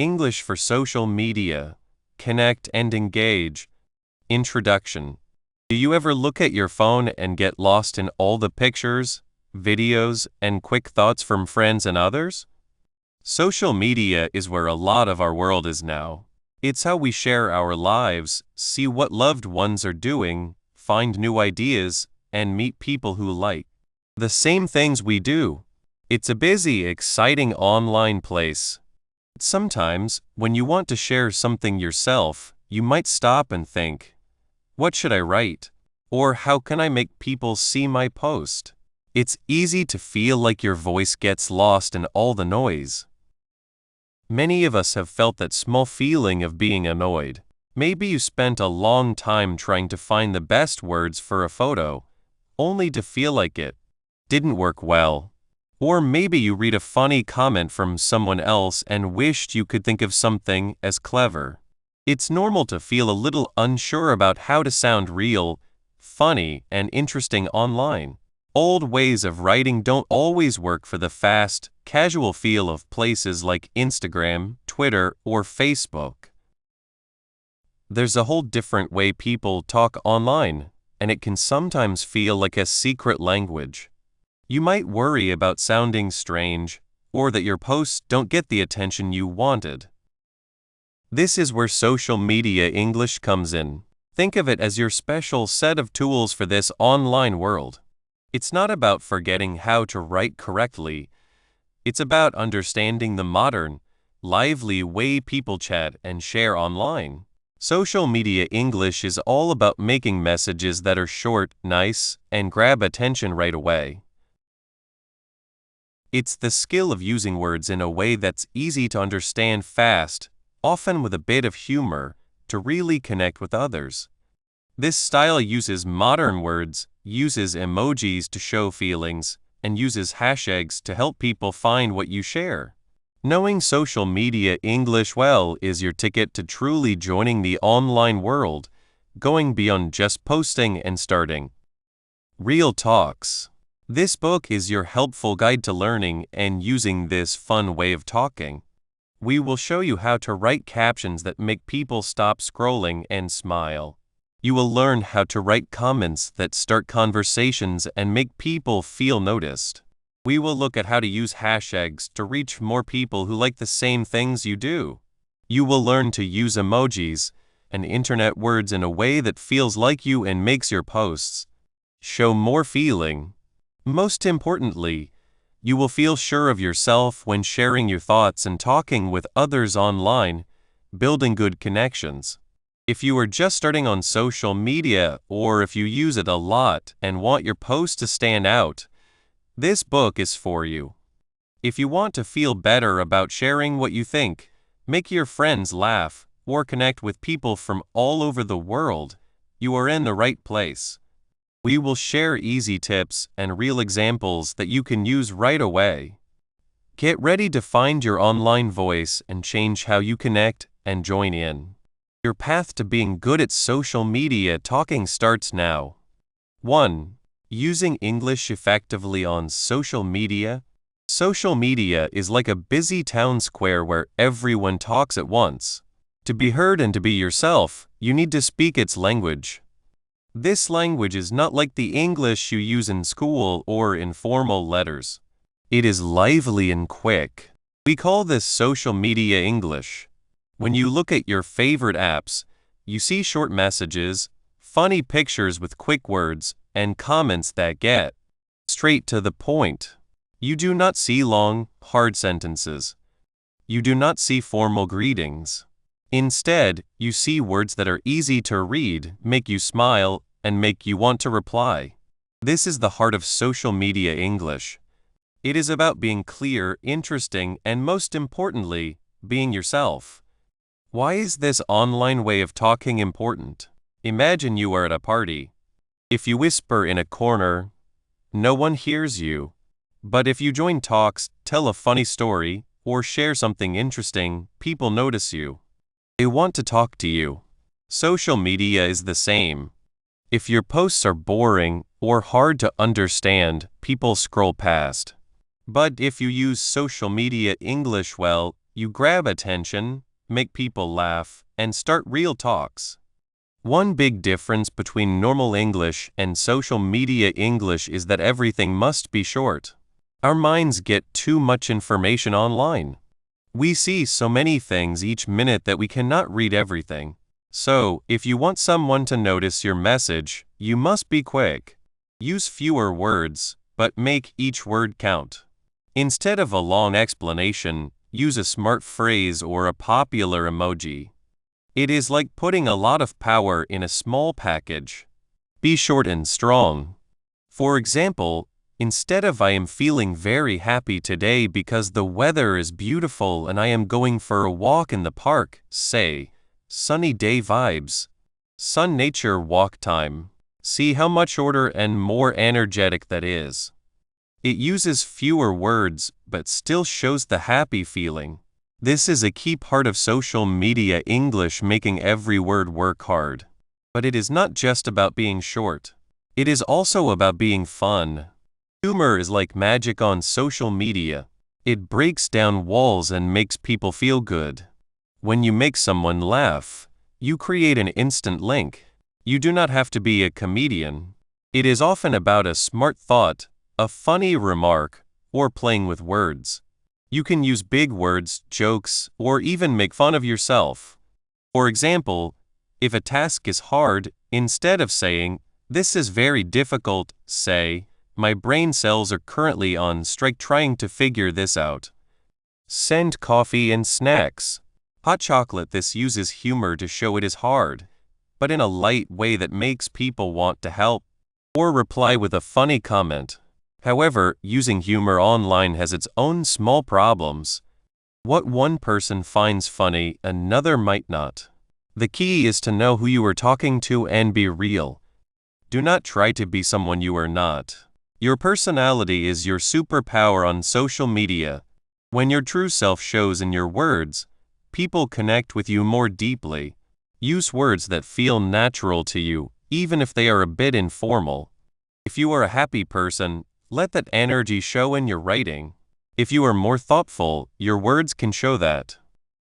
English for social media. Connect and engage. Introduction. Do you ever look at your phone and get lost in all the pictures, videos, and quick thoughts from friends and others? Social media is where a lot of our world is now. It's how we share our lives, see what loved ones are doing, find new ideas, and meet people who like the same things we do. It's a busy, exciting online place. Sometimes, when you want to share something yourself, you might stop and think, what should I write? Or how can I make people see my post? It's easy to feel like your voice gets lost in all the noise. Many of us have felt that small feeling of being annoyed. Maybe you spent a long time trying to find the best words for a photo, only to feel like it didn't work well. Or maybe you read a funny comment from someone else and wished you could think of something as clever. It's normal to feel a little unsure about how to sound real, funny, and interesting online. Old ways of writing don't always work for the fast, casual feel of places like Instagram, Twitter, or Facebook. There's a whole different way people talk online, and it can sometimes feel like a secret language. You might worry about sounding strange, or that your posts don't get the attention you wanted. This is where social media English comes in. Think of it as your special set of tools for this online world. It's not about forgetting how to write correctly. It's about understanding the modern, lively way people chat and share online. Social media English is all about making messages that are short, nice, and grab attention right away. It's the skill of using words in a way that's easy to understand fast, often with a bit of humor, to really connect with others. This style uses modern words, uses emojis to show feelings, and uses hashtags to help people find what you share. Knowing social media English well is your ticket to truly joining the online world, going beyond just posting and starting real talks. This book is your helpful guide to learning and using this fun way of talking. We will show you how to write captions that make people stop scrolling and smile. You will learn how to write comments that start conversations and make people feel noticed. We will look at how to use hashtags to reach more people who like the same things you do. You will learn to use emojis and internet words in a way that feels like you and makes your posts show more feeling. Most importantly, you will feel sure of yourself when sharing your thoughts and talking with others online, building good connections. If you are just starting on social media, or if you use it a lot and want your post to stand out, this book is for you. If you want to feel better about sharing what you think, make your friends laugh, or connect with people from all over the world, you are in the right place. We will share easy tips and real examples that you can use right away. Get ready to find your online voice and change how you connect and join in. Your path to being good at social media talking starts now. 1. Using English effectively on social media. Social media is like a busy town square where everyone talks at once. To be heard and to be yourself, you need to speak its language. This language is not like the English you use in school or in formal letters. It is lively and quick. We call this social media English. When you look at your favorite apps, you see short messages, funny pictures with quick words, and comments that get straight to the point. You do not see long, hard sentences. You do not see formal greetings. Instead, you see words that are easy to read, make you smile, and make you want to reply. This is the heart of social media English. It is about being clear, interesting, and most importantly, being yourself. Why is this online way of talking important? Imagine you are at a party. If you whisper in a corner, no one hears you. But if you join talks, tell a funny story, or share something interesting, people notice you. They want to talk to you. Social media is the same. If your posts are boring or hard to understand, people scroll past. But if you use social media English well, You grab attention, make people laugh, and start real talks. One big difference between normal English and social media English is that everything must be short. Our minds get too much information online. We see so many things each minute that we cannot read everything. So, if you want someone to notice your message, you must be quick. Use fewer words, but make each word count. Instead of a long explanation, use a smart phrase or a popular emoji. It is like putting a lot of power in a small package. Be short and strong. For example, instead of "I am feeling very happy today because the weather is beautiful and I am going for a walk in the park," say, "Sunny day vibes. Sun nature walk time." See how much shorter and more energetic that is. It uses fewer words but still shows the happy feeling. This is a key part of social media English, making every word work hard. But it is not just about being short. It is also about being fun. Humor is like magic on social media. It breaks down walls and makes people feel good. When you make someone laugh, you create an instant link. You do not have to be a comedian. It is often about a smart thought, a funny remark, or playing with words. You can use big words, jokes, or even make fun of yourself. For example, if a task is hard, instead of saying, "This is very difficult," say, "My brain cells are currently on strike trying to figure this out." Send coffee and snacks. Hot chocolate. This uses humor to show it is hard, but in a light way that makes people want to help. Or reply with a funny comment. However, using humor online has its own small problems. What one person finds funny, another might not. The key is to know who you are talking to and be real. Do not try to be someone you are not. Your personality is your superpower on social media. When your true self shows in your words, people connect with you more deeply. Use words that feel natural to you, even if they are a bit informal. If you are a happy person, let that energy show in your writing. If you are more thoughtful, your words can show that.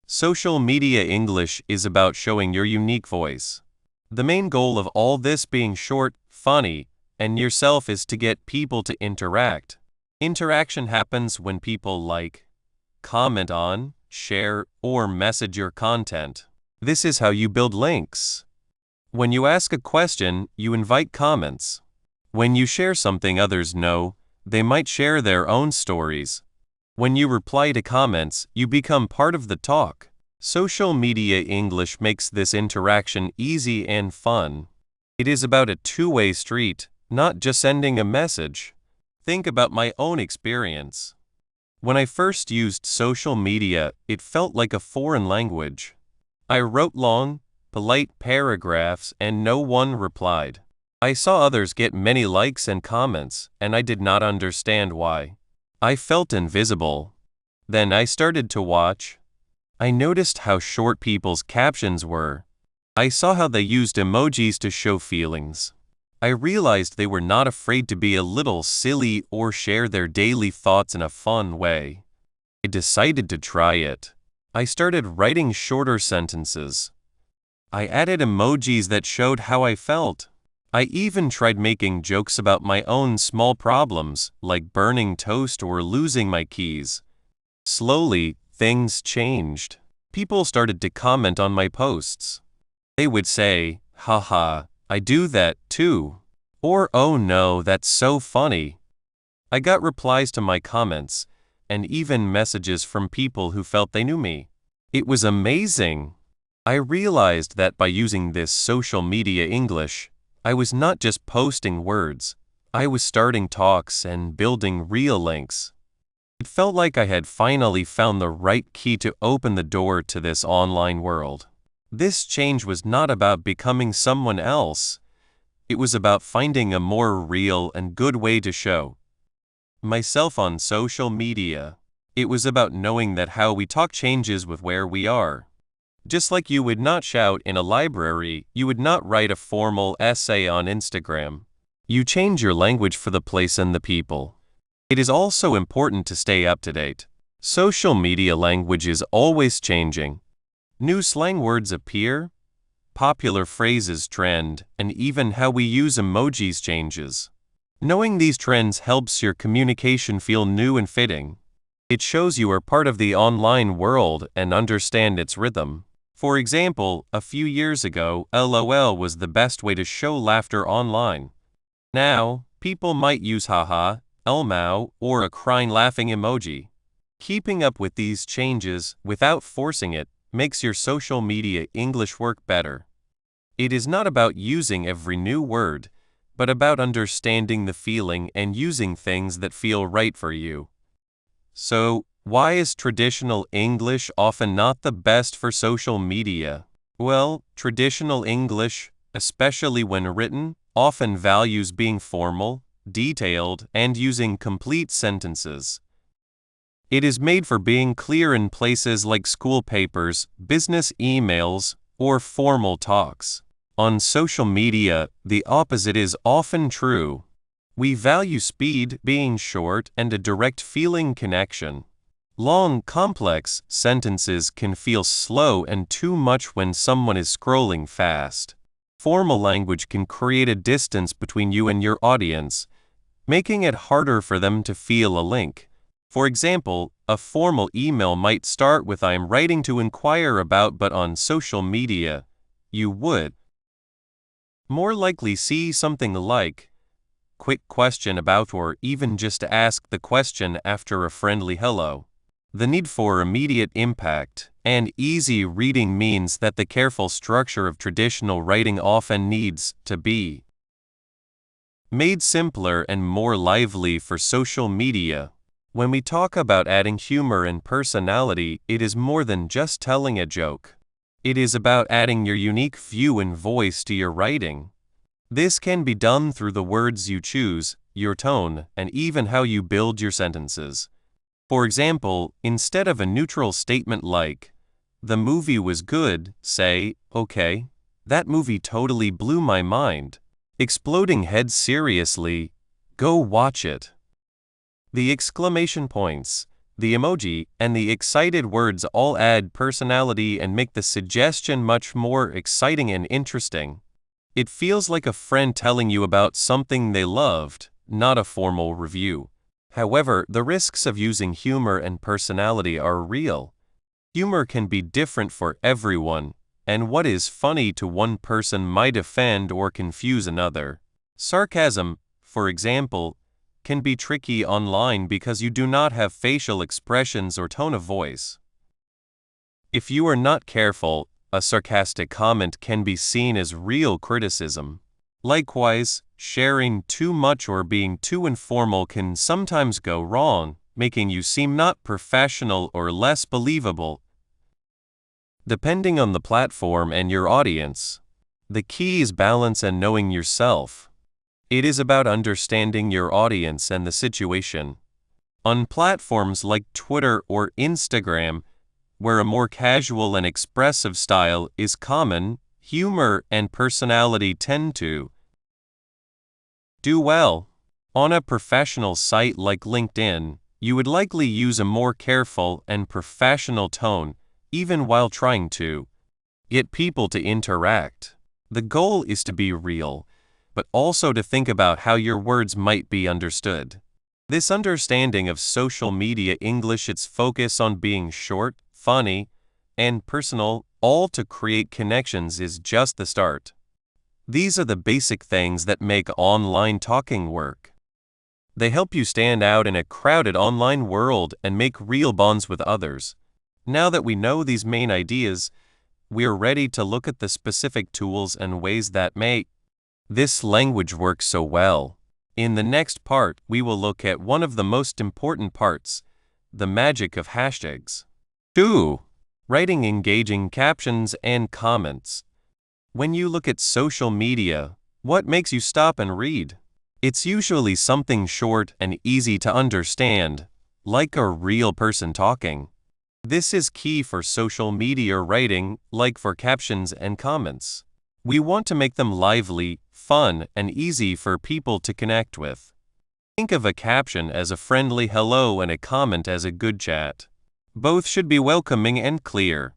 Social media English is about showing your unique voice. The main goal of all this being short, funny, and yourself is to get people to interact. Interaction happens when people like, comment on, share, or message your content. This is how you build links. When you ask a question, you invite comments. When you share something others know, they might share their own stories. When you reply to comments, you become part of the talk. Social media English makes this interaction easy and fun. It is about a two-way street, not just sending a message. Think about my own experience. When I first used social media, it felt like a foreign language. I wrote long, polite paragraphs and no one replied. I saw others get many likes and comments, and I did not understand why. I felt invisible. Then I started to watch. I noticed how short people's captions were. I saw how they used emojis to show feelings. I realized they were not afraid to be a little silly or share their daily thoughts in a fun way. I decided to try it. I started writing shorter sentences. I added emojis that showed how I felt. I even tried making jokes about my own small problems, like burning toast or losing my keys. Slowly, things changed. People started to comment on my posts. They would say, "Haha, I do that too." Or, "Oh no, that's so funny." I got replies to my comments, and even messages from people who felt they knew me. It was amazing. I realized that by using this social media English, I was not just posting words, I was starting talks and building real links. It felt like I had finally found the right key to open the door to this online world. This change was not about becoming someone else. It was about finding a more real and good way to show myself on social media. It was about knowing that how we talk changes with where we are. Just like you would not shout in a library, you would not write a formal essay on Instagram. You change your language for the place and the people. It is also important to stay up to date. Social media language is always changing. New slang words appear, popular phrases trend, and even how we use emojis changes. Knowing these trends helps your communication feel new and fitting. It shows you are part of the online world and understand its rhythm. For example, a few years ago, LOL was the best way to show laughter online. Now, people might use haha, elmao, or a crying laughing emoji. Keeping up with these changes without forcing it makes your social media English work better. It is not about using every new word, but about understanding the feeling and using things that feel right for you. So, why is traditional English often not the best for social media? Well, traditional English, especially when written, often values being formal, detailed, and using complete sentences. It is made for being clear in places like school papers, business emails, or formal talks. On social media, the opposite is often true. We value speed, being short, and a direct feeling connection. Long, complex sentences can feel slow and too much when someone is scrolling fast. Formal language can create a distance between you and your audience, making it harder for them to feel a link. For example, a formal email might start with "I'm writing to inquire about," but on social media, you would more likely see something like "quick question about," or even just ask the question after a friendly hello. The need for immediate impact and easy reading means that the careful structure of traditional writing often needs to be made simpler and more lively for social media. When we talk about adding humor and personality, it is more than just telling a joke. It is about adding your unique view and voice to your writing. This can be done through the words you choose, your tone, and even how you build your sentences. For example, instead of a neutral statement like, "The movie was good," say, "Okay, that movie totally blew my mind." Exploding head seriously, "Go watch it." The exclamation points, the emoji, and the excited words all add personality and make the suggestion much more exciting and interesting. It feels like a friend telling you about something they loved, not a formal review. However, the risks of using humor and personality are real. Humor can be different for everyone, and what is funny to one person might offend or confuse another. Sarcasm, for example, can be tricky online because you do not have facial expressions or tone of voice. If you are not careful, a sarcastic comment can be seen as real criticism. Likewise, sharing too much or being too informal can sometimes go wrong, making you seem not professional or less believable. Depending on the platform and your audience, the key is balance and knowing yourself. It is about understanding your audience and the situation. On platforms like Twitter or Instagram, where a more casual and expressive style is common, humor and personality tend to do well. On a professional site like LinkedIn, you would likely use a more careful and professional tone, even while trying to get people to interact. The goal is to be real, but also to think about how your words might be understood. This understanding of social media English, its focus on being short, funny, and personal, all to create connections, is just the start. These are the basic things that make online talking work. They help you stand out in a crowded online world and make real bonds with others. Now that we know these main ideas, we are ready to look at the specific tools and ways that make this language work so well. In the next part, we will look at one of the most important parts, the magic of hashtags. 2. Writing engaging captions and comments. When you look at social media, what makes you stop and read? It's usually something short and easy to understand, like a real person talking. This is key for social media writing, like for captions and comments. We want to make them lively, fun, and easy for people to connect with. Think of a caption as a friendly hello and a comment as a good chat. Both should be welcoming and clear.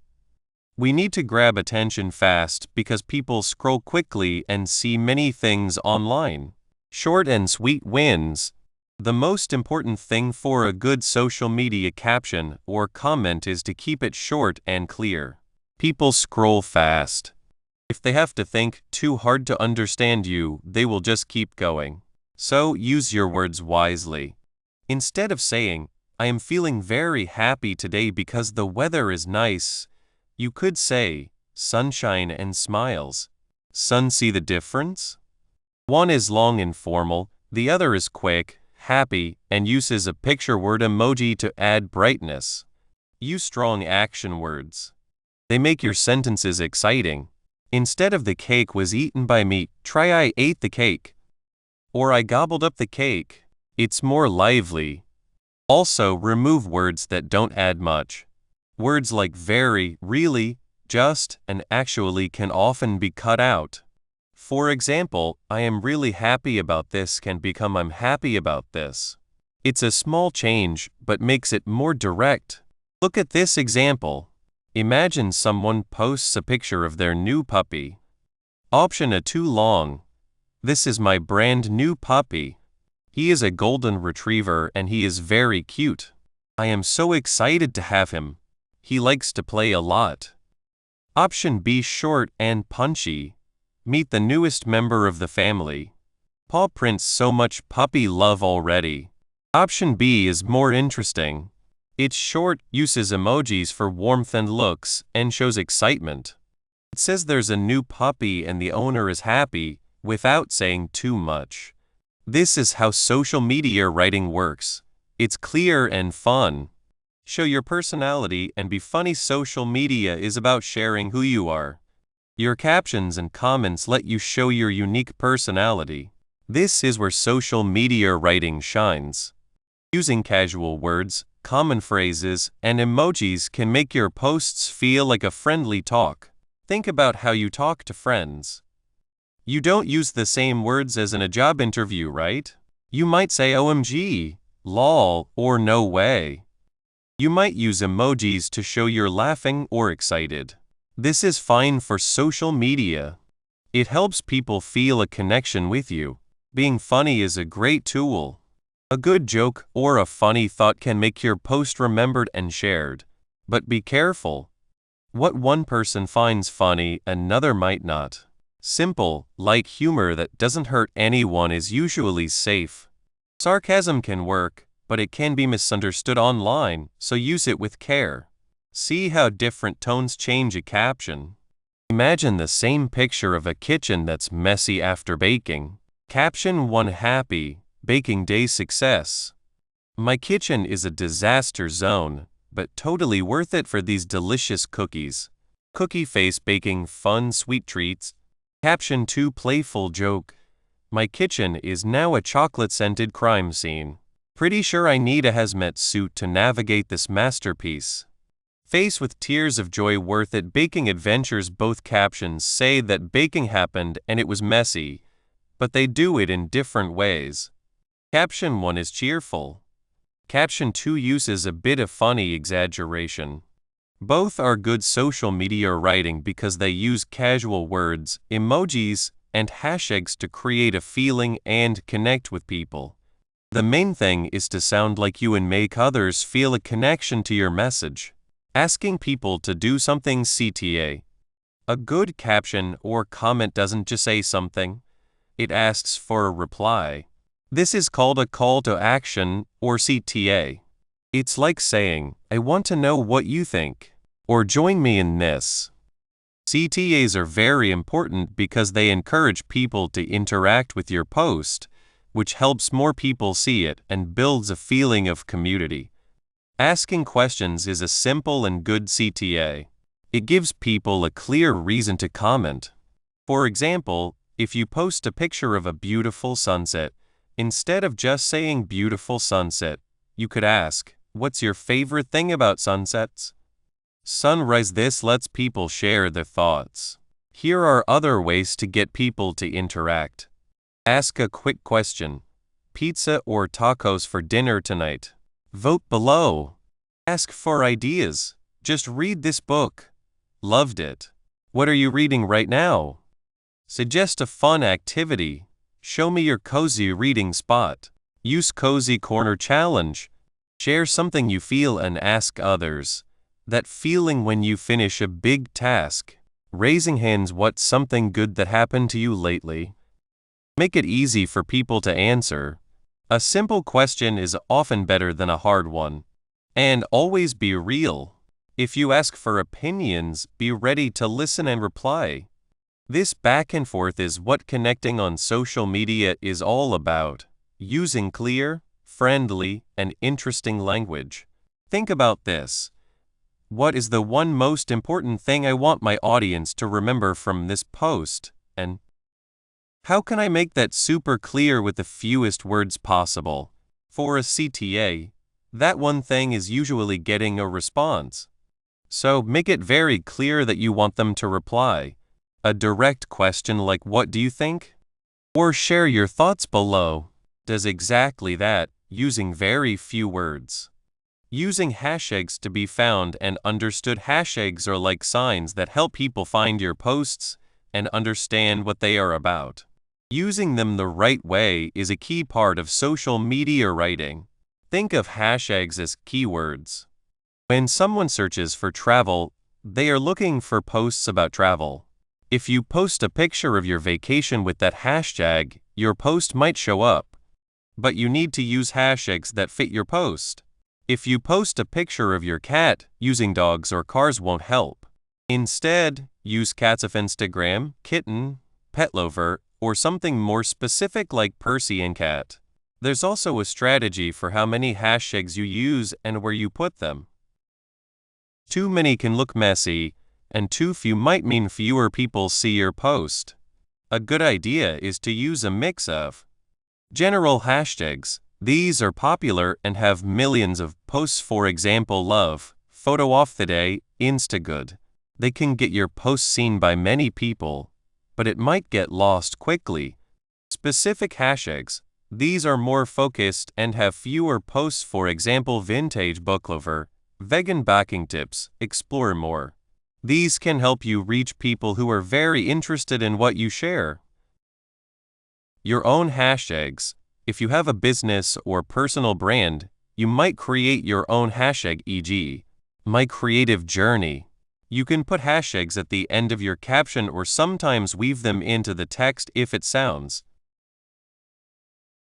We need to grab attention fast because people scroll quickly and see many things online. Short and sweet wins. The most important thing for a good social media caption or comment is to keep it short and clear. People scroll fast. If they have to think too hard to understand you, they will just keep going. So use your words wisely. Instead of saying, "I am feeling very happy today because the weather is nice," you could say, "sunshine and smiles." See the difference? One is long and formal, the other is quick, happy, and uses a picture word emoji to add brightness. Use strong action words. They make your sentences exciting. Instead of "the cake was eaten by me," try "I ate the cake." Or "I gobbled up the cake." It's more lively. Also, remove words that don't add much. Words like very, really, just, and actually can often be cut out. For example, "I am really happy about this" can become "I'm happy about this." It's a small change, but makes it more direct. Look at this example. Imagine someone posts a picture of their new puppy. Option A: too long. "This is my brand new puppy. He is a golden retriever and he is very cute. I am so excited to have him. He likes to play a lot." Option B: short and punchy. "Meet the newest member of the family. Paw prints so much puppy love already." Option B is more interesting. It's short, uses emojis for warmth and looks, and shows excitement. It says there's a new puppy and the owner is happy, without saying too much. This is how social media writing works. It's clear and fun. Show your personality and be funny. Social media is about sharing who you are. Your captions and comments let you show your unique personality. This is where social media writing shines. Using casual words, common phrases, and emojis can make your posts feel like a friendly talk. Think about how you talk to friends. You don't use the same words as in a job interview, right? You might say "OMG," "lol," or "no way." You might use emojis to show you're laughing or excited. This is fine for social media. It helps people feel a connection with you. Being funny is a great tool. A good joke or a funny thought can make your post remembered and shared. But be careful. What one person finds funny, another might not. Simple, light humor that doesn't hurt anyone is usually safe. Sarcasm can work, but it can be misunderstood online, so use it with care. See how different tones change a caption. Imagine the same picture of a kitchen that's messy after baking. Caption 1: happy, baking day success. "My kitchen is a disaster zone, but totally worth it for these delicious cookies." Cookie face baking fun sweet treats. Caption 2: playful joke. "My kitchen is now a chocolate-scented crime scene. Pretty sure I need a hazmat suit to navigate this masterpiece." Face with tears of joy, worth it baking adventures. Both captions say that baking happened and it was messy, but they do it in different ways. Caption 1 is cheerful. Caption 2 uses a bit of funny exaggeration. Both are good social media writing because they use casual words, emojis, and hashtags to create a feeling and connect with people. The main thing is to sound like you and make others feel a connection to your message. Asking people to do something. CTA. A good caption or comment doesn't just say something, it asks for a reply. This is called a call to action, or CTA. It's like saying, "I want to know what you think," or "join me in this." CTAs are very important because they encourage people to interact with your post, which helps more people see it and builds a feeling of community. Asking questions is a simple and good CTA. It gives people a clear reason to comment. For example, if you post a picture of a beautiful sunset, instead of just saying "beautiful sunset," you could ask, "What's your favorite thing about sunsets?" Sunrise. This lets people share their thoughts. Here are other ways to get people to interact. Ask a quick question. "Pizza or tacos for dinner tonight?" Vote below. Ask for ideas. Just read this book. Loved it. What are you reading right now? Suggest a fun activity. Show me your cozy reading spot. Use Cozy Corner Challenge. Share something you feel and ask others. That feeling when you finish a big task. Raising hands. What's something good that happened to you lately? Make it easy for people to answer. A simple question is often better than a hard one. And always be real. If you ask for opinions, be ready to listen and reply. This back and forth is what connecting on social media is all about. Using clear, friendly, and interesting language. Think about this. What is the one most important thing I want my audience to remember from this post? And how can I make that super clear with the fewest words possible? For a CTA, that one thing is usually getting a response. So make it very clear that you want them to reply. A direct question like "What do you think?" or "Share your thoughts below" does exactly that, using very few words. Using hashtags to be found and understood. Hashtags are like signs that help people find your posts and understand what they are about. Using them the right way is a key part of social media writing. Think of hashtags as keywords. When someone searches for travel, they are looking for posts about travel. If you post a picture of your vacation with that hashtag, your post might show up. But you need to use hashtags that fit your post. If you post a picture of your cat, using dogs or cars won't help. Instead, use cats of Instagram, kitten, pet lover, or something more specific like Percy and cat. There's also a strategy for how many hashtags you use and where you put them. Too many can look messy, and too few might mean fewer people see your post. A good idea is to use a mix of general hashtags. These are popular and have millions of posts. For example, love, photo of the day, Instagood. They can get your post seen by many people, but it might get lost quickly. Specific hashtags. These are more focused and have fewer posts. For example, vintage book lover, vegan baking tips, explore more. These can help you reach people who are very interested in what you share. Your own hashtags. If you have a business or personal brand, you might create your own hashtag, e.g., my creative journey. You can put hashtags at the end of your caption or sometimes weave them into the text if it sounds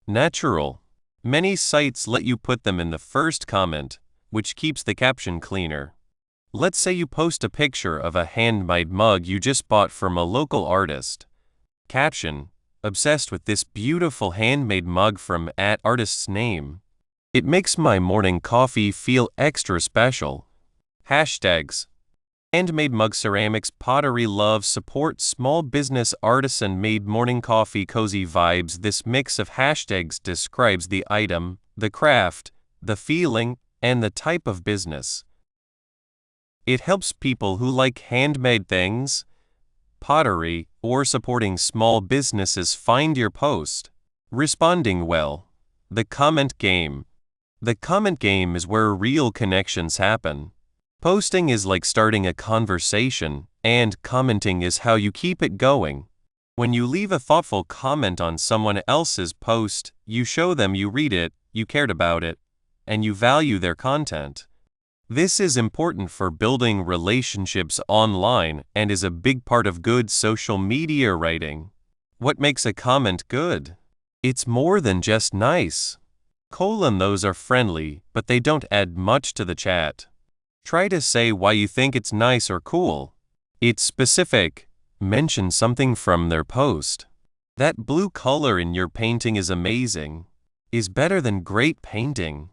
natural. Many sites let you put them in the first comment, which keeps the caption cleaner. Let's say you post a picture of a handmade mug you just bought from a local artist. Caption: obsessed with this beautiful handmade mug from @artist's name. It makes my morning coffee feel extra special. Hashtags: handmade mug, ceramics, pottery, love, support small business, artisan made morning coffee, cozy vibes. This mix of hashtags describes the item, the craft, the feeling, and the type of business. It helps people who like handmade things, pottery, or supporting small businesses find your post. Responding well. The comment game. The comment game is where real connections happen. Posting is like starting a conversation, and commenting is how you keep it going. When you leave a thoughtful comment on someone else's post, you show them you read it, you cared about it, and you value their content. This is important for building relationships online and is a big part of good social media writing. What makes a comment good? It's more than just nice. Those are friendly, but they don't add much to the chat. Try to say why you think it's nice or cool. It's specific. Mention something from their post. That blue color in your painting is amazing. Is better than great painting.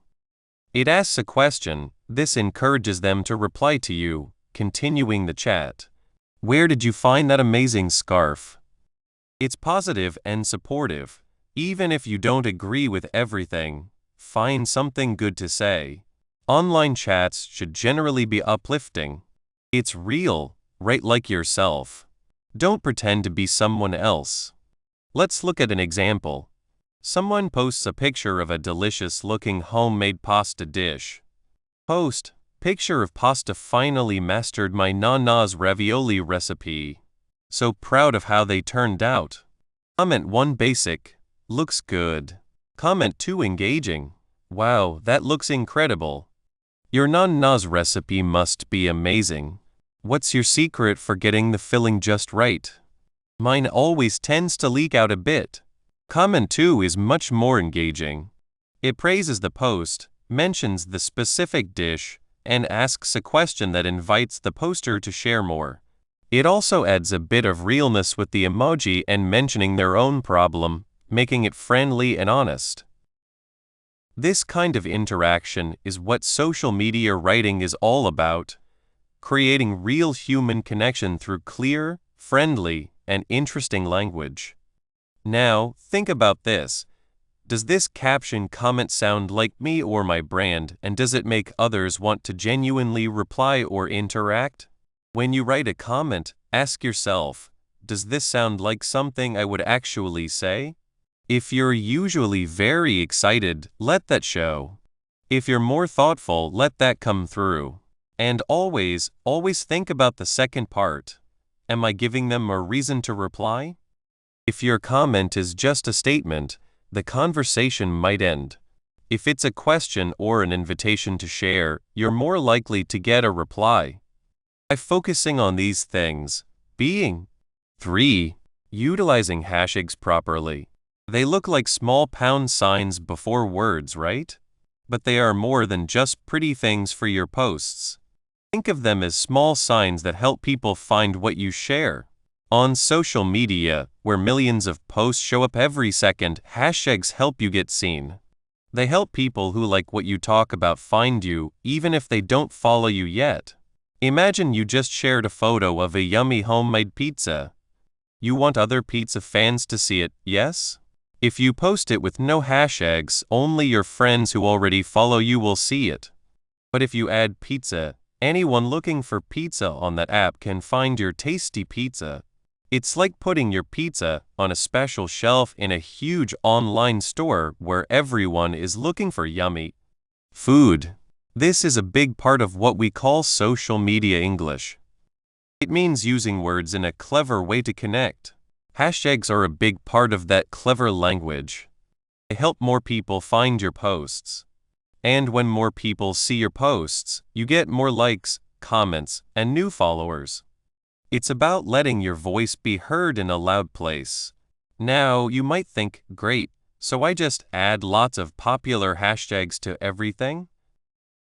It asks a question. This encourages them to reply to you, continuing the chat. Where did you find that amazing scarf? It's positive and supportive. Even if you don't agree with everything, find something good to say. Online chats should generally be uplifting. It's real, write like yourself. Don't pretend to be someone else. Let's look at an example. Someone posts a picture of a delicious-looking homemade pasta dish. Post: Picture of pasta finally mastered my nana's ravioli recipe. So proud of how they turned out. Comment 1 basic. Looks good. Comment 2 engaging. Wow, that looks incredible. Your nana's recipe must be amazing. What's your secret for getting the filling just right? Mine always tends to leak out a bit. Comment 2 is much more engaging. It praises the post, mentions the specific dish, and asks a question that invites the poster to share more. It also adds a bit of realness with the emoji and mentioning their own problem, making it friendly and honest. This kind of interaction is what social media writing is all about, creating real human connection through clear, friendly, and interesting language. Now, think about this. Does this caption comment sound like me or my brand, and does it make others want to genuinely reply or interact? When you write a comment, ask yourself, does this sound like something I would actually say? If you're usually very excited, let that show. If you're more thoughtful, let that come through. And always think about the second part. Am I giving them a reason to reply? If your comment is just a statement, the conversation might end. If it's a question or an invitation to share, you're more likely to get a reply. By focusing on these things, being 3. Utilizing hashtags properly. They look like small pound signs before words, right? But they are more than just pretty things for your posts. Think of them as small signs that help people find what you share. On social media, where millions of posts show up every second, hashtags help you get seen. They help people who like what you talk about find you, even if they don't follow you yet. Imagine you just shared a photo of a yummy homemade pizza. You want other pizza fans to see it, yes? If you post it with no hashtags, only your friends who already follow you will see it. But if you add pizza, anyone looking for pizza on that app can find your tasty pizza. It's like putting your pizza on a special shelf in a huge online store where everyone is looking for yummy food. This is a big part of what we call social media English. It means using words in a clever way to connect. Hashtags are a big part of that clever language. They help more people find your posts. And when more people see your posts, you get more likes, comments, and new followers. It's about letting your voice be heard in a loud place. Now, you might think, great, so I just add lots of popular hashtags to everything?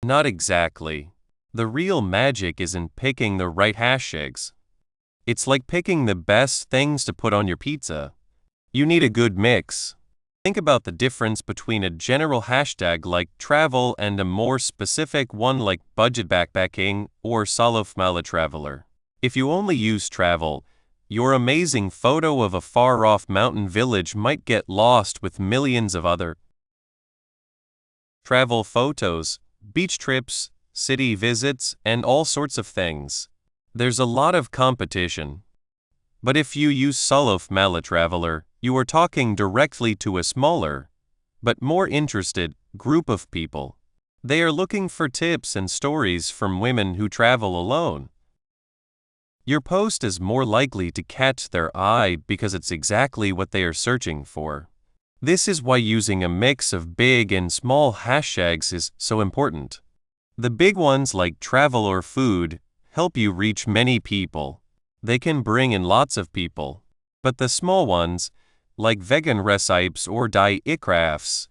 Not exactly. The real magic is in picking the right hashtags. It's like picking the best things to put on your pizza. You need a good mix. Think about the difference between a general hashtag like travel and a more specific one like budget backpacking or solo traveler. If you only use travel, your amazing photo of a far-off mountain village might get lost with millions of other travel photos, beach trips, city visits, and all sorts of things. There's a lot of competition. But if you use solo traveler, you are talking directly to a smaller, but more interested, group of people. They are looking for tips and stories from women who travel alone. Your post is more likely to catch their eye because it's exactly what they are searching for. This is why using a mix of big and small hashtags is so important. The big ones like travel or food help you reach many people. They can bring in lots of people. But the small ones, like vegan recipes or dye crafts,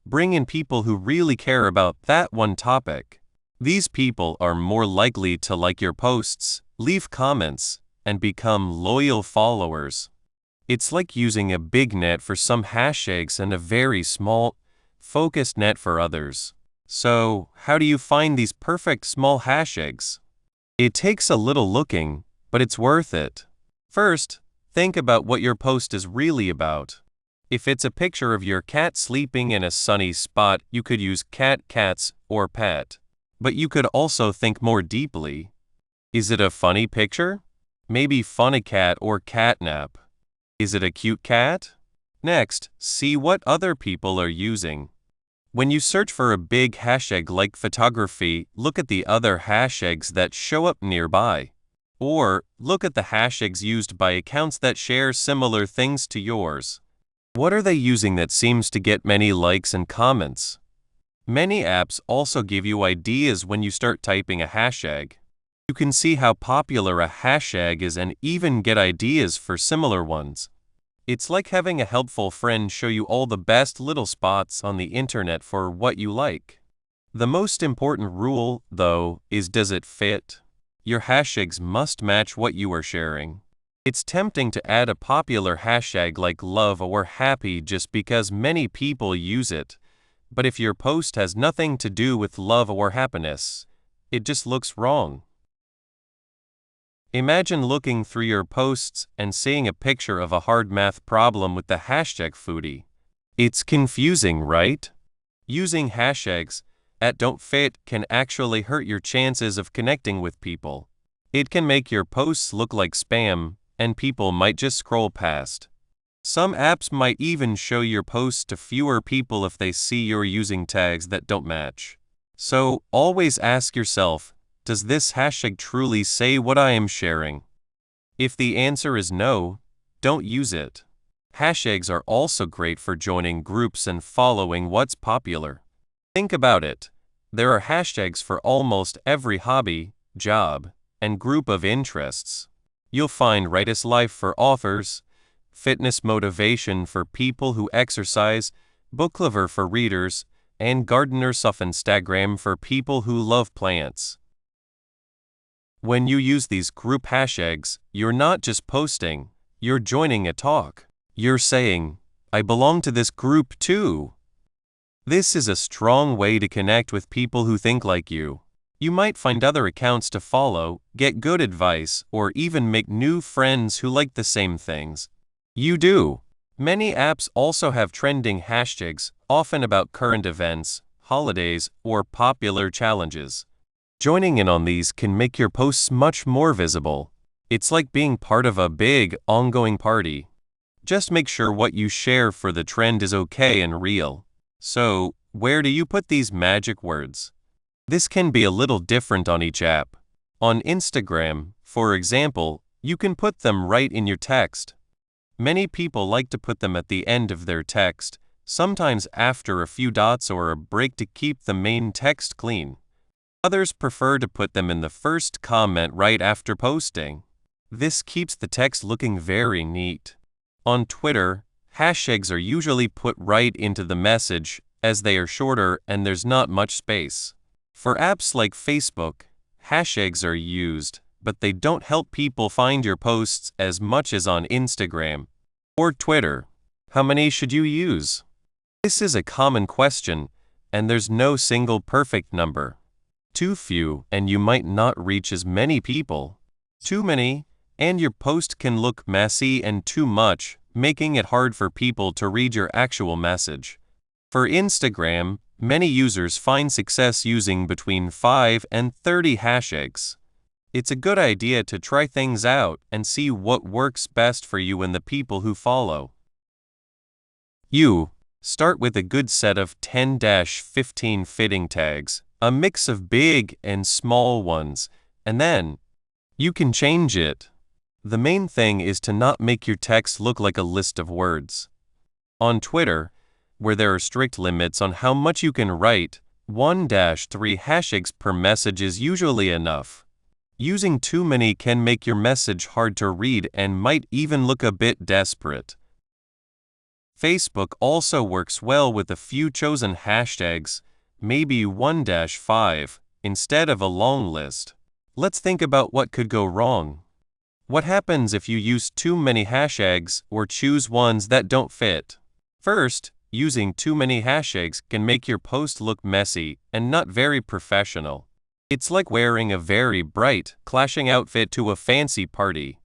bring in people who really care about that one topic. These people are more likely to like your posts, leave comments, and become loyal followers. It's like using a big net for some hashtags and a very small, focused net for others. So, how do you find these perfect small hashtags? It takes a little looking, but it's worth it. First, think about what your post is really about. If it's a picture of your cat sleeping in a sunny spot, you could use cat, cats, or pet. But you could also think more deeply. Is it a funny picture? Maybe funny cat or catnap. Is it a cute cat? Next, see what other people are using. When you search for a big hashtag like photography, look at the other hashtags that show up nearby. Or look at the hashtags used by accounts that share similar things to yours. What are they using that seems to get many likes and comments? Many apps also give you ideas when you start typing a hashtag. You can see how popular a hashtag is and even get ideas for similar ones. It's like having a helpful friend show you all the best little spots on the internet for what you like. The most important rule, though, is does it fit? Your hashtags must match what you are sharing. It's tempting to add a popular hashtag like love or happy just because many people use it. But if your post has nothing to do with love or happiness, it just looks wrong. Imagine looking through your posts and seeing a picture of a hard math problem with the hashtag foodie. It's confusing, right? Using hashtags that don't fit can actually hurt your chances of connecting with people. It can make your posts look like spam, and people might just scroll past. Some apps might even show your posts to fewer people if they see you're using tags that don't match. So, always ask yourself, does this hashtag truly say what I am sharing? If the answer is no, don't use it. Hashtags are also great for joining groups and following what's popular. Think about it. There are hashtags for almost every hobby, job, and group of interests. You'll find Writer's Life for authors, Fitness Motivation for people who exercise, Book Lover for readers, and Gardeners of Instagram for people who love plants. When you use these group hashtags, you're not just posting, you're joining a talk. You're saying, I belong to this group too. This is a strong way to connect with people who think like you. You might find other accounts to follow, get good advice, or even make new friends who like the same things you do. Many apps also have trending hashtags, often about current events, holidays, or popular challenges. Joining in on these can make your posts much more visible. It's like being part of a big, ongoing party. Just make sure what you share for the trend is okay and real. So, where do you put these magic words? This can be a little different on each app. On Instagram, for example, you can put them right in your text. Many people like to put them at the end of their text, sometimes after a few dots or a break to keep the main text clean. Others prefer to put them in the first comment right after posting. This keeps the text looking very neat. On Twitter, hashtags are usually put right into the message as they are shorter and there's not much space. For apps like Facebook, hashtags are used, but they don't help people find your posts as much as on Instagram or Twitter. How many should you use? This is a common question, and there's no single perfect number. Too few, and you might not reach as many people. Too many, and your post can look messy, and too much, making it hard for people to read your actual message. For Instagram, many users find success using between 5 and 30 hashtags. It's a good idea to try things out and see what works best for you and the people who follow. You start with a good set of 10-15 fitting tags, a mix of big and small ones, and then you can change it. The main thing is to not make your text look like a list of words. On Twitter, where there are strict limits on how much you can write, 1-3 hashtags per message is usually enough. Using too many can make your message hard to read and might even look a bit desperate. Facebook also works well with a few chosen hashtags, maybe 1-5, instead of a long list. Let's think about what could go wrong. What happens if you use too many hashtags or choose ones that don't fit? First, using too many hashtags can make your post look messy and not very professional. It's like wearing a very bright, clashing outfit to a fancy party.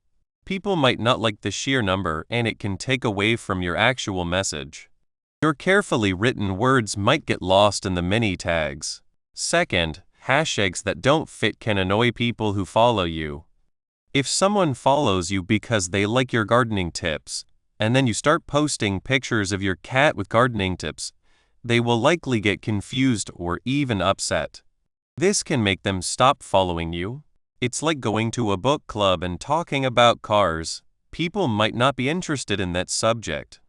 People might not like the sheer number and it can take away from your actual message. Your carefully written words might get lost in the many tags. Second, hashtags that don't fit can annoy people who follow you. If someone follows you because they like your gardening tips, and then you start posting pictures of your cat with gardening tips, they will likely get confused or even upset. This can make them stop following you. It's like going to a book club and talking about cars. People might not be interested in that subject.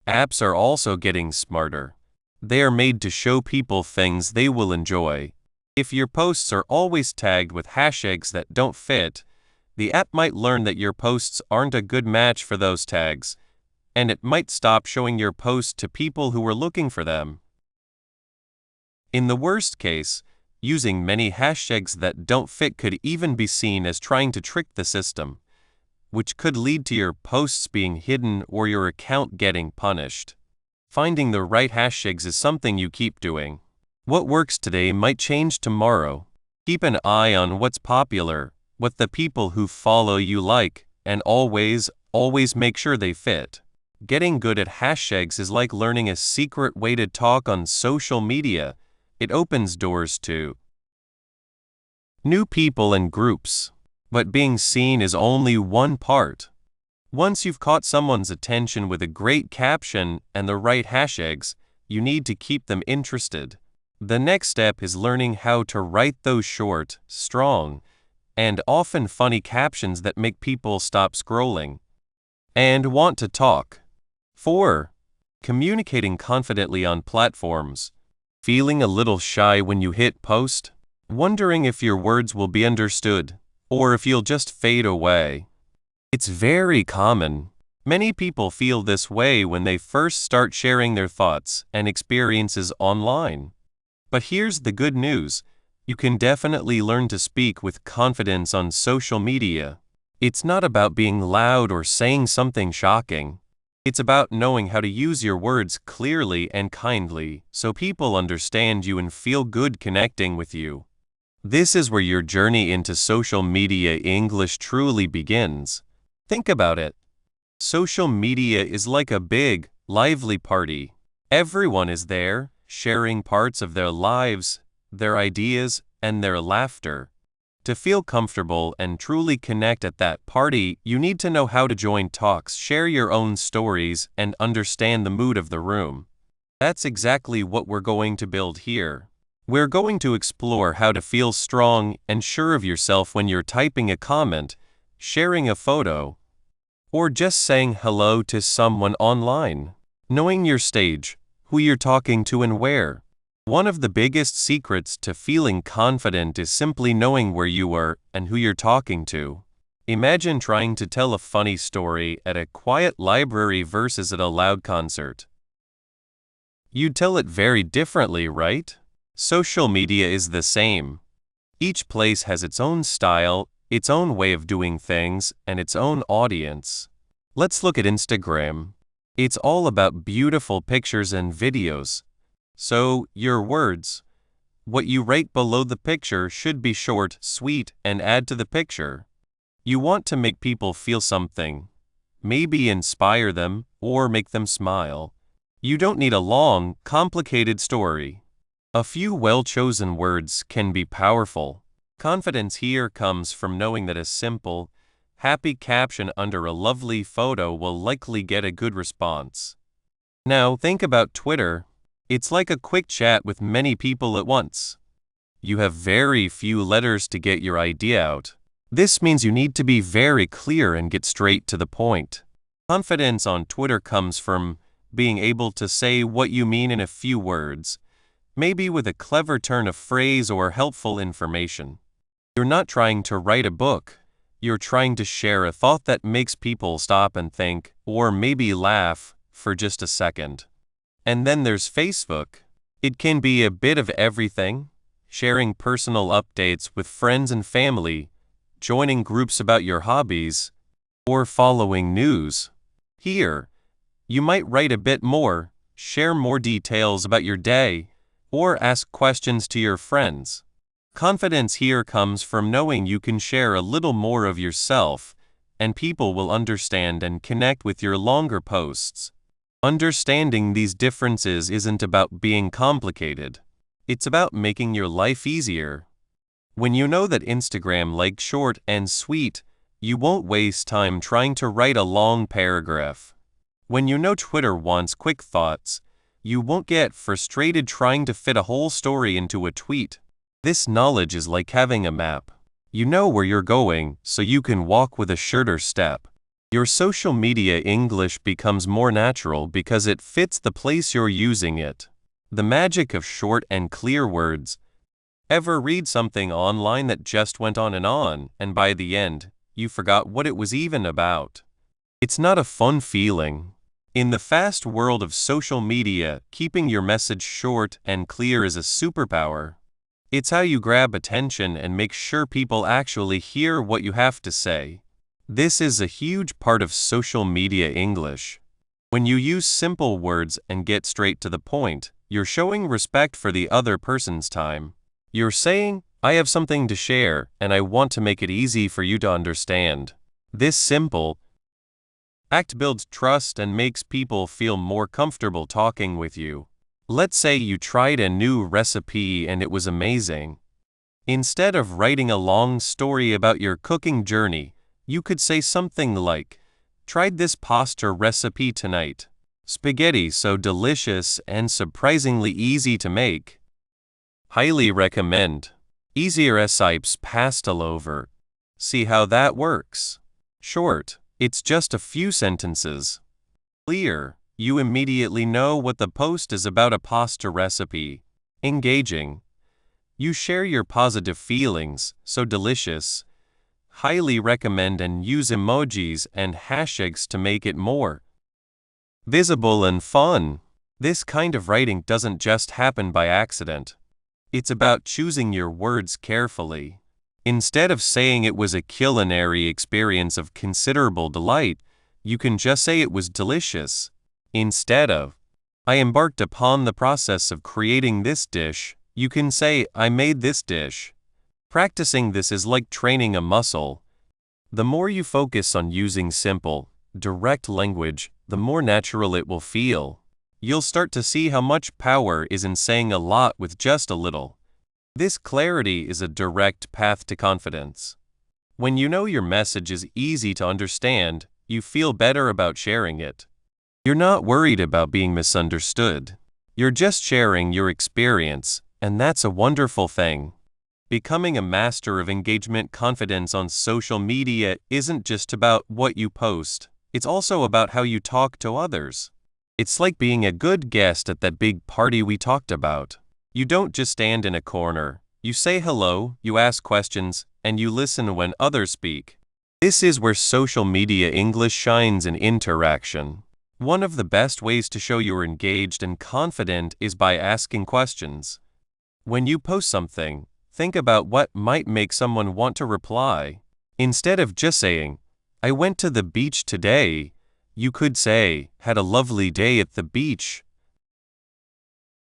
Apps are also getting smarter. They are made to show people things they will enjoy. If your posts are always tagged with hashtags that don't fit, the app might learn that your posts aren't a good match for those tags, and it might stop showing your posts to people who are looking for them. In the worst case, using many hashtags that don't fit could even be seen as trying to trick the system, which could lead to your posts being hidden or your account getting punished. Finding the right hashtags is something you keep doing. What works today might change tomorrow. Keep an eye on what's popular, what the people who follow you like, and always make sure they fit. Getting good at hashtags is like learning a secret way to talk on social media. It opens doors to new people and groups. But being seen is only one part. Once you've caught someone's attention with a great caption and the right hashtags, you need to keep them interested. The next step is learning how to write those short, strong, and often funny captions that make people stop scrolling and want to talk. 4. Communicating confidently on platforms. Feeling a little shy when you hit post? Wondering if your words will be understood, or if you'll just fade away? It's very common. Many people feel this way when they first start sharing their thoughts and experiences online. But here's the good news. You can definitely learn to speak with confidence on social media. It's not about being loud or saying something shocking. It's about knowing how to use your words clearly and kindly so people understand you and feel good connecting with you. This is where your journey into social media English truly begins. Think about it. Social media is like a big, lively party. Everyone is there, sharing parts of their lives, their ideas, and their laughter. To feel comfortable and truly connect at that party, you need to know how to join talks, share your own stories, and understand the mood of the room. That's exactly what we're going to build here. We're going to explore how to feel strong and sure of yourself when you're typing a comment, sharing a photo, or just saying hello to someone online. Knowing your stage, who you're talking to and where. One of the biggest secrets to feeling confident is simply knowing where you are and who you're talking to. Imagine trying to tell a funny story at a quiet library versus at a loud concert. You'd tell it very differently, right? Social media is the same. Each place has its own style, its own way of doing things, and its own audience. Let's look at Instagram. It's all about beautiful pictures and videos. So, your words, what you write below the picture should be short, sweet, and add to the picture. You want to make people feel something, maybe inspire them or make them smile. You don't need a long, complicated story. A few well-chosen words can be powerful. Confidence here comes from knowing that a simple, happy caption under a lovely photo will likely get a good response. Now, think about Twitter. It's like a quick chat with many people at once. You have very few letters to get your idea out. This means you need to be very clear and get straight to the point. Confidence on Twitter comes from being able to say what you mean in a few words, maybe with a clever turn of phrase or helpful information. You're not trying to write a book. You're trying to share a thought that makes people stop and think, or maybe laugh, for just a second. And then there's Facebook. It can be a bit of everything, sharing personal updates with friends and family, joining groups about your hobbies, or following news. Here, you might write a bit more, share more details about your day, or ask questions to your friends. Confidence here comes from knowing you can share a little more of yourself, and people will understand and connect with your longer posts. Understanding these differences isn't about being complicated. It's about making your life easier. When you know that Instagram likes short and sweet, you won't waste time trying to write a long paragraph. When you know Twitter wants quick thoughts, You won't get frustrated trying to fit a whole story into a tweet. This knowledge is like having a map. You know where you're going, so you can walk with a shorter step. Your social media English becomes more natural because it fits the place you're using it. The magic of short and clear words. Ever read something online that just went on, and by the end, you forgot what it was even about? It's not a fun feeling. In the fast world of social media, keeping your message short and clear is a superpower. It's how you grab attention and make sure people actually hear what you have to say. This is a huge part of social media English. When you use simple words and get straight to the point, you're showing respect for the other person's time. You're saying, I have something to share, and I want to make it easy for you to understand. This simple act builds trust and makes people feel more comfortable talking with you. Let's say you tried a new recipe and it was amazing. Instead of writing a long story about your cooking journey, you could say something like, tried this pasta recipe tonight. Spaghetti so delicious and surprisingly easy to make. Highly recommend. Easier recipes pasta over. See how that works. Short, it's just a few sentences. Clear, you immediately know what the post is about, a pasta recipe. Engaging, you share your positive feelings, so delicious. Highly recommend and use emojis and hashtags to make it more visible and fun. This kind of writing doesn't just happen by accident. It's about choosing your words carefully. Instead of saying it was a culinary experience of considerable delight, you can just say it was delicious. Instead of, I embarked upon the process of creating this dish, you can say, I made this dish. Practicing this is like training a muscle. The more you focus on using simple, direct language, the more natural it will feel. You'll start to see how much power is in saying a lot with just a little. This clarity is a direct path to confidence. When you know your message is easy to understand, you feel better about sharing it. You're not worried about being misunderstood. You're just sharing your experience, and that's a wonderful thing. Becoming a master of engagement confidence on social media isn't just about what you post. It's also about how you talk to others. It's like being a good guest at that big party we talked about. You don't just stand in a corner. You say hello, you ask questions, and you listen when others speak. This is where social media English shines in interaction. One of the best ways to show you're engaged and confident is by asking questions. When you post something, think about what might make someone want to reply. Instead of just saying, I went to the beach today, you could say, had a lovely day at the beach.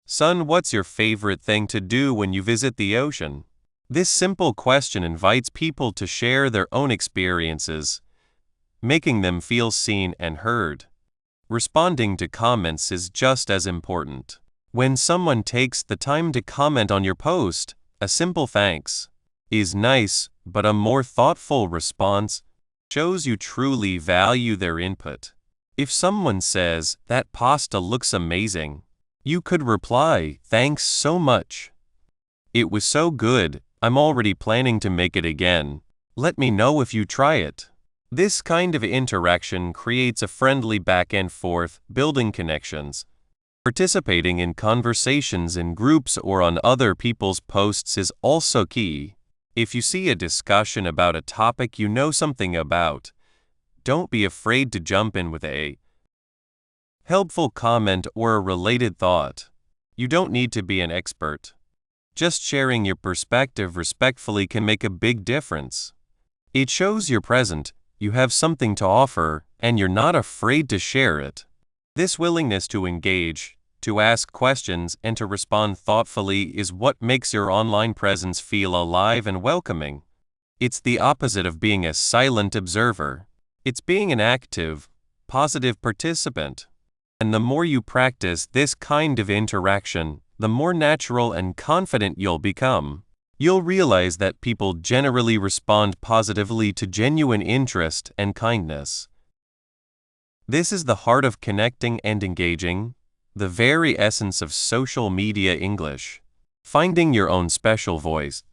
Son, what's your favorite thing to do when you visit the ocean? This simple question invites people to share their own experiences, making them feel seen and heard. Responding to comments is just as important. When someone takes the time to comment on your post, a simple thanks is nice, but a more thoughtful response shows you truly value their input. If someone says, that pasta looks amazing, you could reply, thanks so much. It was so good, I'm already planning to make it again. Let me know if you try it. This kind of interaction creates a friendly back and forth, building connections. Participating in conversations in groups or on other people's posts is also key. If you see a discussion about a topic you know something about, don't be afraid to jump in with a helpful comment or a related thought. You don't need to be an expert. Just sharing your perspective respectfully can make a big difference. It shows you're present, you have something to offer, and you're not afraid to share it. This willingness to engage, to ask questions, and to respond thoughtfully is what makes your online presence feel alive and welcoming. It's the opposite of being a silent observer. It's being an active, positive participant. And the more you practice this kind of interaction, the more natural and confident you'll become. You'll realize that people generally respond positively to genuine interest and kindness. This is the heart of connecting and engaging. the very essence of social media English. Finding your own special voice.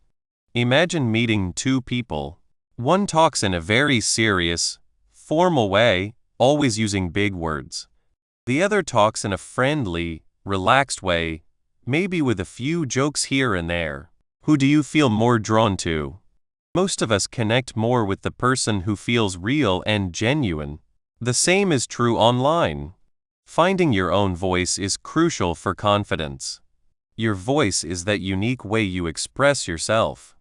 Imagine meeting two people. One talks in a very serious, formal way, always using big words. The other talks in a friendly, relaxed way, maybe with a few jokes here and there. Who do you feel more drawn to? Most of us connect more with the person who feels real and genuine. The same is true online. Finding your own voice is crucial for confidence. Your voice is that unique way you express yourself.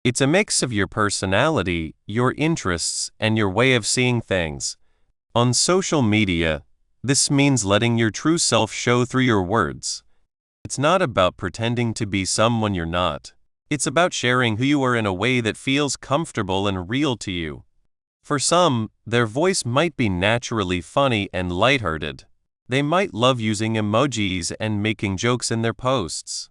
It's a mix of your personality, your interests, and your way of seeing things. On social media, this means letting your true self show through your words. It's not about pretending to be someone you're not. It's about sharing who you are in a way that feels comfortable and real to you. For some, their voice might be naturally funny and lighthearted. They might love using emojis and making jokes in their posts.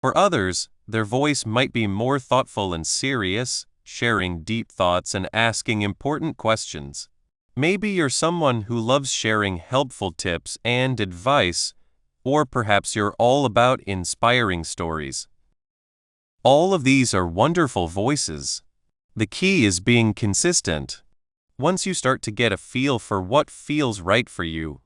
For others, their voice might be more thoughtful and serious, sharing deep thoughts and asking important questions. Maybe you're someone who loves sharing helpful tips and advice, or perhaps you're all about inspiring stories. All of these are wonderful voices. The key is being consistent. Once you start to get a feel for what feels right for you,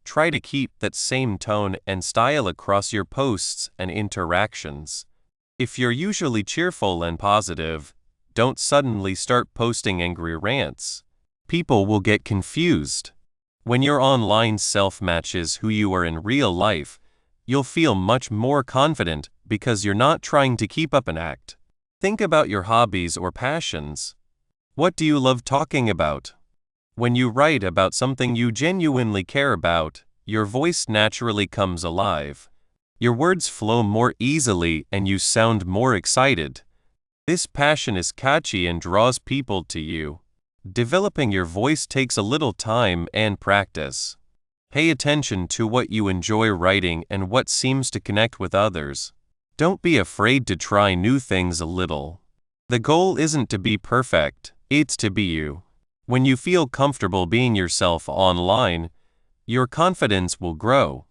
try to keep that same tone and style across your posts and interactions. If you're usually cheerful and positive, don't suddenly start posting angry rants. People will get confused. When your online self matches who you are in real life, you'll feel much more confident because you're not trying to keep up an act. Think about your hobbies or passions. What do you love talking about? When you write about something you genuinely care about, your voice naturally comes alive. Your words flow more easily and you sound more excited. This passion is catchy and draws people to you. Developing your voice takes a little time and practice. Pay attention to what you enjoy writing and what seems to connect with others. Don't be afraid to try new things a little. The goal isn't to be perfect, it's to be you. When you feel comfortable being yourself online, your confidence will grow.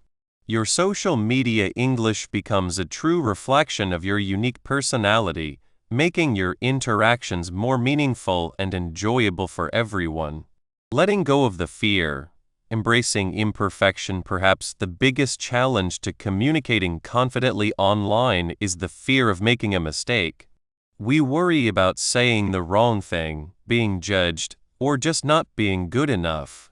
Your social media English becomes a true reflection of your unique personality, making your interactions more meaningful and enjoyable for everyone. Letting go of the fear, embracing imperfection. Perhaps the biggest challenge to communicating confidently online is the fear of making a mistake. We worry about saying the wrong thing, being judged, or just not being good enough.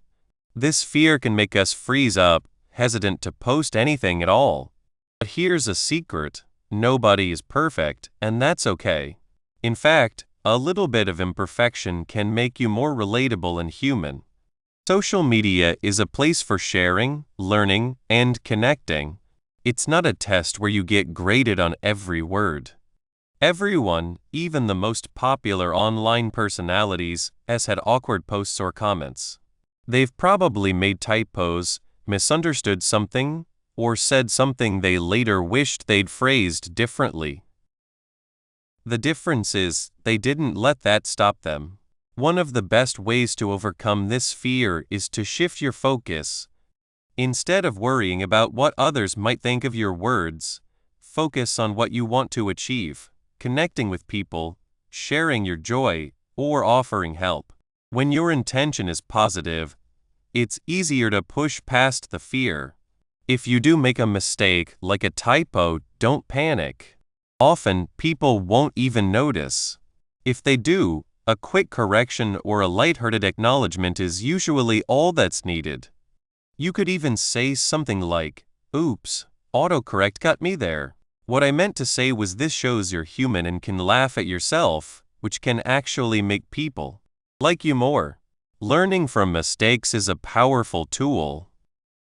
This fear can make us freeze up, hesitant to post anything at all. But here's a secret: nobody is perfect, and that's okay. In fact, a little bit of imperfection can make you more relatable and human. Social media is a place for sharing, learning, and connecting. It's not a test where you get graded on every word. Everyone, even the most popular online personalities, has had awkward posts or comments. They've probably made typos, misunderstood something, or said something they later wished they'd phrased differently. The difference is, they didn't let that stop them. One of the best ways to overcome this fear is to shift your focus. Instead of worrying about what others might think of your words, focus on what you want to achieve, connecting with people, sharing your joy, or offering help. When your intention is positive, it's easier to push past the fear. If you do make a mistake, like a typo, don't panic. Often, people won't even notice. If they do, a quick correction or a lighthearted acknowledgement is usually all that's needed. You could even say something like, "Oops, autocorrect got me there. What I meant to say was this." Shows you're human and can laugh at yourself, which can actually make people like you more. Learning from mistakes is a powerful tool.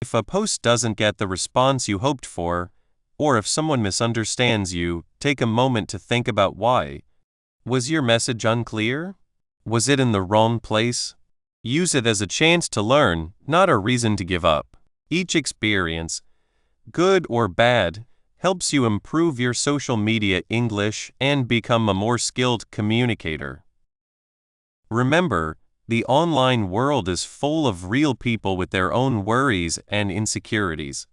If a post doesn't get the response you hoped for, or if someone misunderstands you, take a moment to think about why. Was your message unclear? Was it in the wrong place? Use it as a chance to learn, not a reason to give up. Each experience, good or bad, helps you improve your social media English and become a more skilled communicator. Remember, the online world is full of real people with their own worries and insecurities.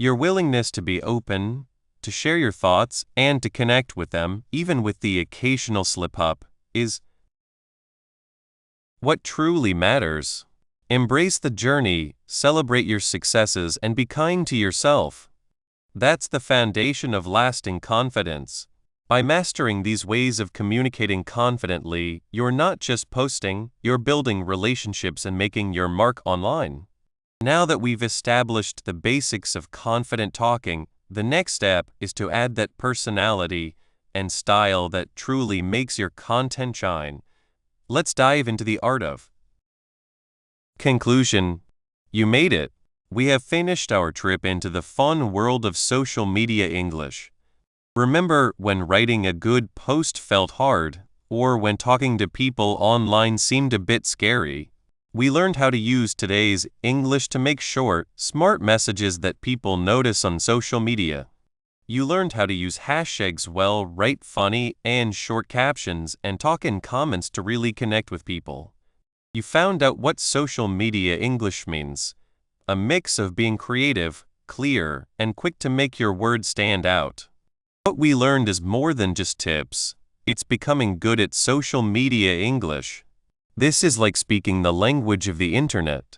Your willingness to be open, to share your thoughts, and to connect with them, even with the occasional slip-up, is what truly matters. Embrace the journey, celebrate your successes, and be kind to yourself. That's the foundation of lasting confidence. By mastering these ways of communicating confidently, you're not just posting, you're building relationships and making your mark online. Now that we've established the basics of confident talking, the next step is to add that personality and style that truly makes your content shine. Let's dive into the art of conclusion. You made it. We have finished our trip into the fun world of social media English. Remember when writing a good post felt hard, or when talking to people online seemed a bit scary? We learned how to use today's English to make short, smart messages that people notice on social media. You learned how to use hashtags well, write funny and short captions, and talk in comments to really connect with people. You found out what social media English means: a mix of being creative, clear, and quick to make your words stand out. What we learned is more than just tips. It's becoming good at social media English. This is like speaking the language of the internet.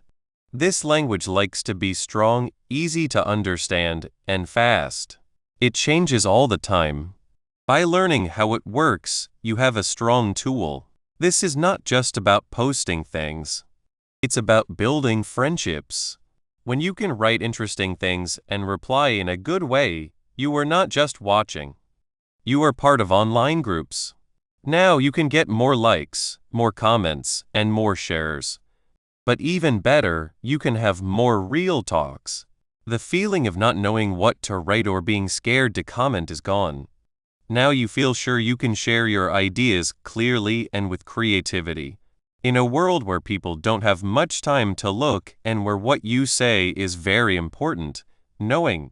This language likes to be strong, easy to understand, and fast. It changes all the time. By learning how it works, you have a strong tool. This is not just about posting things. It's about building friendships. When you can write interesting things and reply in a good way, you are not just watching. You are part of online groups. Now you can get more likes, more comments, and more shares. But even better, you can have more real talks. The feeling of not knowing what to write or being scared to comment is gone. Now you feel sure you can share your ideas clearly and with creativity. In a world where people don't have much time to look and where what you say is very important, knowing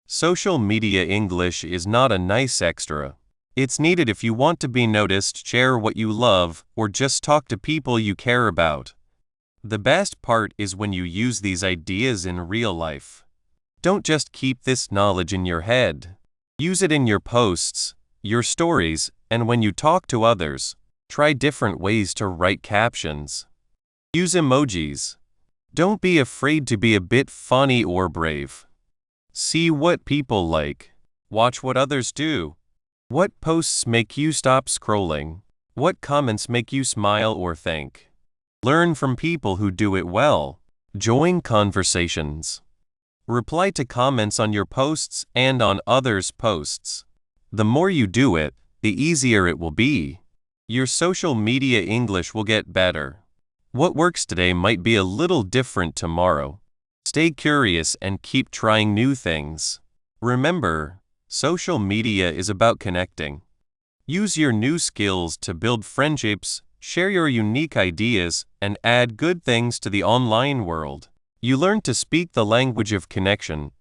social media English is not a nice extra. It's needed if you want to be noticed, share what you love, or just talk to people you care about. The best part is when you use these ideas in real life. Don't just keep this knowledge in your head. Use it in your posts, your stories, and when you talk to others. Try different ways to write captions. Use emojis. Don't be afraid to be a bit funny or brave. See what people like. Watch what others do. What posts make you stop scrolling? What comments make you smile or think? Learn from people who do it well. Join conversations. Reply to comments on your posts and on others' posts. The more you do it, the easier it will be. Your social media English will get better. What works today might be a little different tomorrow. Stay curious and keep trying new things. Remember, social media is about connecting. Use your new skills to build friendships, share your unique ideas, and add good things to the online world. You learn to speak the language of connection,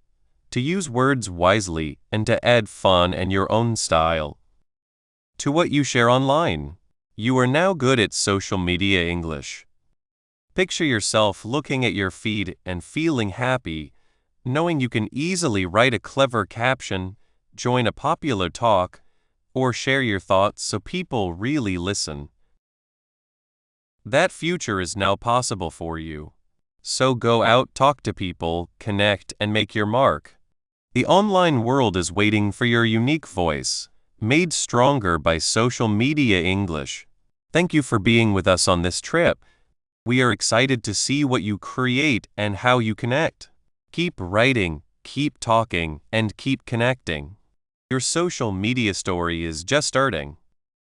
to use words wisely, and to add fun and your own style to what you share online. You are now good at social media English. Picture yourself looking at your feed and feeling happy, knowing you can easily write a clever caption, join a popular talk, or share your thoughts so people really listen. That future is now possible for you. So go out, talk to people, connect, and make your mark. The online world is waiting for your unique voice, made stronger by social media English. Thank you for being with us on this trip. We are excited to see what you create and how you connect. Keep writing, keep talking, and keep connecting. Your social media story is just starting.